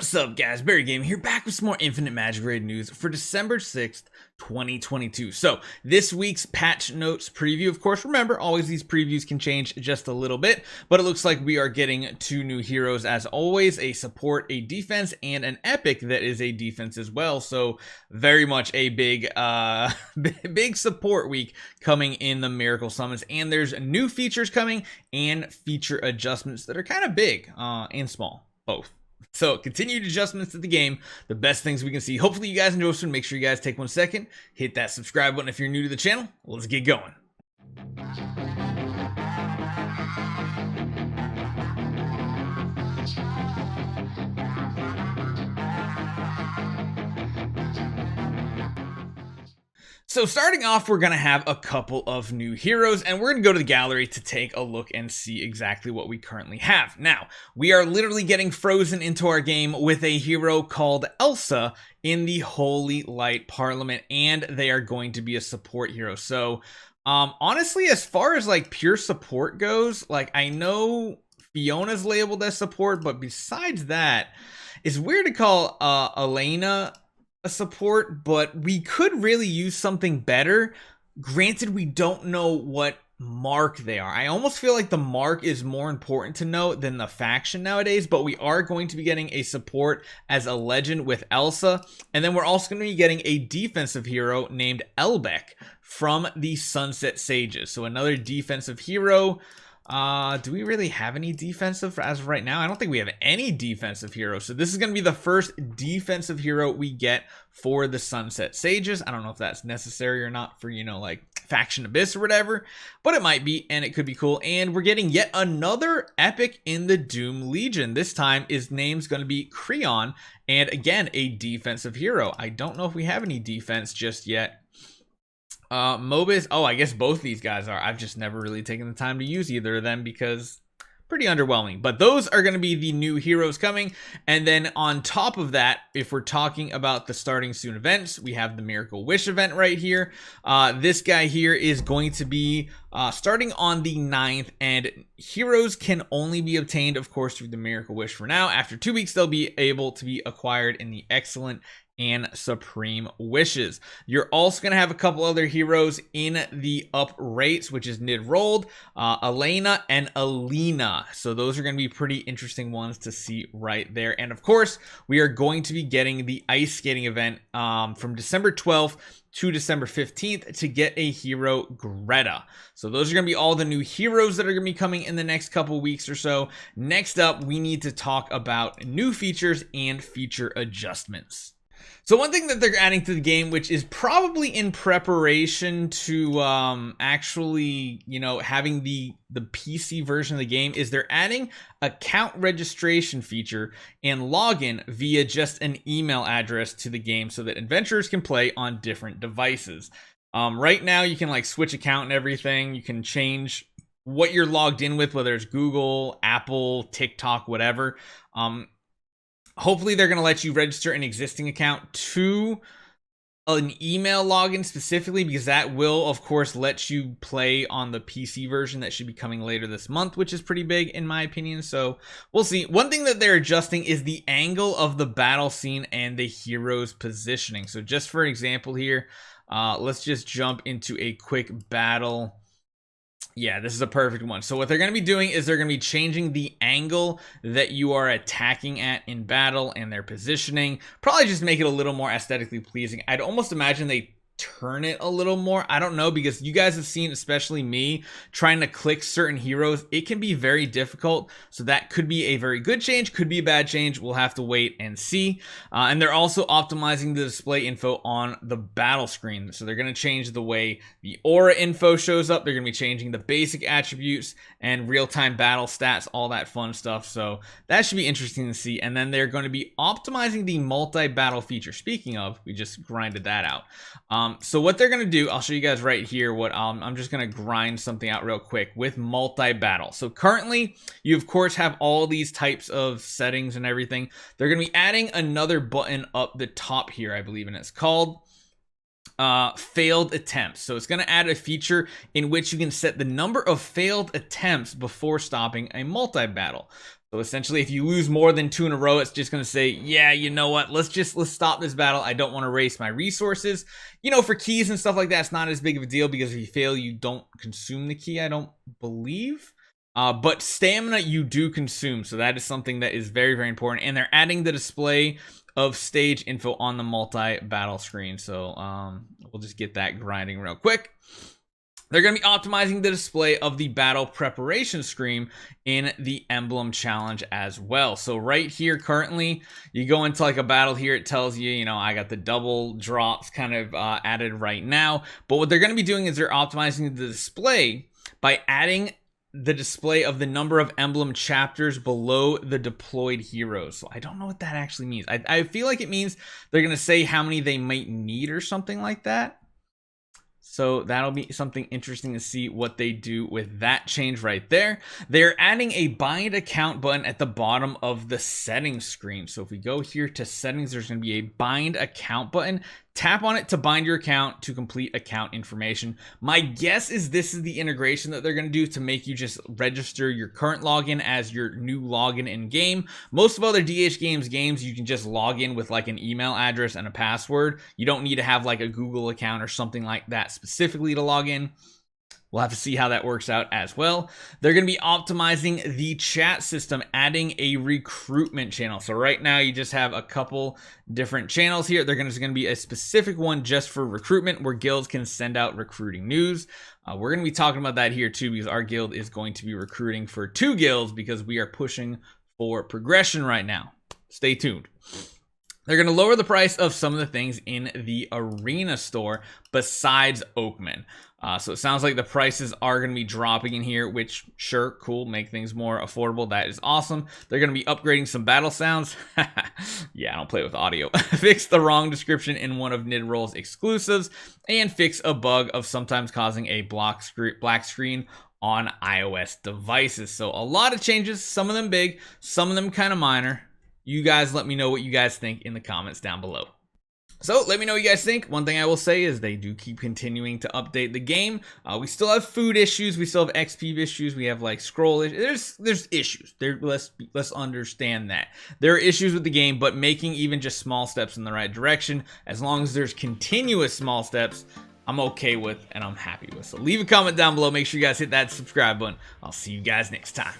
What's up, guys? BARRYGAMING here, back with some more Infinite Magicraid news for December 6th, 2022. So, this week's patch notes preview, of course, remember, always these previews can change just a little bit, but it looks like we are getting 2 new heroes as always, a support, a defense, and an epic that is a defense as well. So, very much a big, big support week coming in the Miracle Summons, and there's new features coming and feature adjustments that are kind of big and small, both. So, continued adjustments to the game, the best things we can see. Hopefully you guys enjoy this one. Make sure you guys take 1 second, hit that subscribe button if you're new to the channel. Let's get going. So starting off, we're going to have a couple of new heroes, and we're going to go to the gallery to take a look and see exactly what we currently have. Now, we are literally getting frozen into our game with a hero called Elsa in the Holy Light Parliament, and they are going to be a support hero. So, honestly, as far as like pure support goes, like I know Fiona's labeled as support, but besides that, it's weird to call Elena a support, but we could really use something better. Granted, we don't know what mark they are. I almost feel like the mark is more important to know than the faction nowadays, but we are going to be getting a support as a legend with Elsa, and then we're also going to be getting a defensive hero named Elbeck from the Sunset Sages. So another defensive hero. Do we really have any defensive as of right now? I don't think we have any defensive heroes. So this is going to be the first defensive hero we get for the Sunset Sages. I don't know if that's necessary or not for, you know, like Faction Abyss or whatever, but it might be, and it could be cool. And we're getting yet another epic in the Doom Legion. This time his name's going to be Creon, and again, a defensive hero. I don't know if we have any defense just yet. Mobis, oh, I guess both these guys are. I've just never really taken the time to use either of them because pretty underwhelming. But those are going to be the new heroes coming. And then on top of that, if we're talking about the starting soon events, we have the Miracle Wish event right here. This guy here is going to be starting on the 9th, and heroes can only be obtained, of course, through the Miracle Wish for now. After 2 weeks, they'll be able to be acquired in the Excellent and Supreme Wishes. You're also going to have a couple other heroes in the up rates, which is Nidrold, Elena, and Alina. So those are going to be pretty interesting ones to see right there. And of course, we are going to be getting the ice skating event from December 12th to December 15th to get a hero, Greta. So those are going to be all the new heroes that are going to be coming in the next couple weeks or so. Next up, we need to talk about new features and feature adjustments. So one thing that they're adding to the game, which is probably in preparation to actually, you know, having the PC version of the game, is they're adding account registration feature and login via just an email address to the game so that adventurers can play on different devices. Right now, you can like switch account and everything. You can change what you're logged in with, whether it's Google, Apple, TikTok, whatever. Hopefully they're going to let you register an existing account to an email login specifically, because that will, of course, let you play on the PC version that should be coming later this month, which is pretty big in my opinion. So we'll see. One thing that they're adjusting is the angle of the battle scene and the hero's positioning. So just for example here, let's just jump into a quick battle. Yeah, this is a perfect one. So what they're going to be doing is they're going to be changing the angle that you are attacking at in battle and their positioning. Probably just make it a little more aesthetically pleasing. I'd almost imagine they turn it a little more. I don't know, because you guys have seen, especially me, trying to click certain heroes. It can be very difficult. So that could be a very good change, could be a bad change. We'll have to wait and see. And they're also optimizing the display info on the battle screen. So they're going to change the way the aura info shows up. They're going to be changing the basic attributes and real-time battle stats, all that fun stuff. So that should be interesting to see. And then they're going to be optimizing the multi-battle feature. Speaking of, we just grinded that out. So what they're going to do, I'll show you guys right here what I'm just going to grind something out real quick with multi-battle. So currently, you of course have all these types of settings and everything. They're going to be adding another button up the top here, I believe, and it's called failed attempts. So it's going to add a feature in which you can set the number of failed attempts before stopping a multi-battle. So essentially, if you lose more than 2 in a row, it's just going to say, yeah, you know what, let's stop this battle. I don't want to waste my resources. You know, for keys and stuff like that, it's not as big of a deal because if you fail, you don't consume the key, I don't believe. But stamina you do consume, so that is something that is very, very important. And they're adding the display of stage info on the multi-battle screen. So we'll just get that grinding real quick. They're going to be optimizing the display of the battle preparation screen in the Emblem challenge as well. So right here, currently, you go into like a battle here, it tells you, you know, I got the double drops kind of added right now. But what they're going to be doing is they're optimizing the display by adding the display of the number of Emblem chapters below the deployed heroes. So I don't know what that actually means. I feel like it means they're going to say how many they might need or something like that. So that'll be something interesting to see what they do with that change right there. They're adding a bind account button at the bottom of the settings screen. So if we go here to settings, there's going to be a bind account button. Tap on it to bind your account to complete account information. My guess is this is the integration that they're going to do to make you just register your current login as your new login in game. Most of other DH games, you can just log in with like an email address and a password. You don't need to have like a Google account or something like that specifically to log in. We'll have to see how that works out as well. They're going to be optimizing the chat system, adding a recruitment channel. So right now you just have a couple different channels here. There's going to be a specific one just for recruitment where guilds can send out recruiting news. We're going to be talking about that here too because our guild is going to be recruiting for 2 guilds because we are pushing for progression right now. Stay tuned. They're going to lower the price of some of the things in the arena store besides Oakman. So it sounds like the prices are going to be dropping in here, which sure, cool, make things more affordable. That is awesome. They're going to be upgrading some battle sounds. Yeah, I don't play with audio. Fix the wrong description in one of Nidroll's exclusives and fix a bug of sometimes causing a black screen on iOS devices. So a lot of changes, some of them big, some of them kind of minor. You guys let me know what you guys think in the comments down below. So let me know what you guys think. One thing I will say is they do keep continuing to update the game. We still have food issues. We still have XP issues. We have like scroll issues. There's issues. Let's understand that. There are issues with the game, but making even just small steps in the right direction, as long as there's continuous small steps, I'm okay with and I'm happy with. So leave a comment down below. Make sure you guys hit that subscribe button. I'll see you guys next time.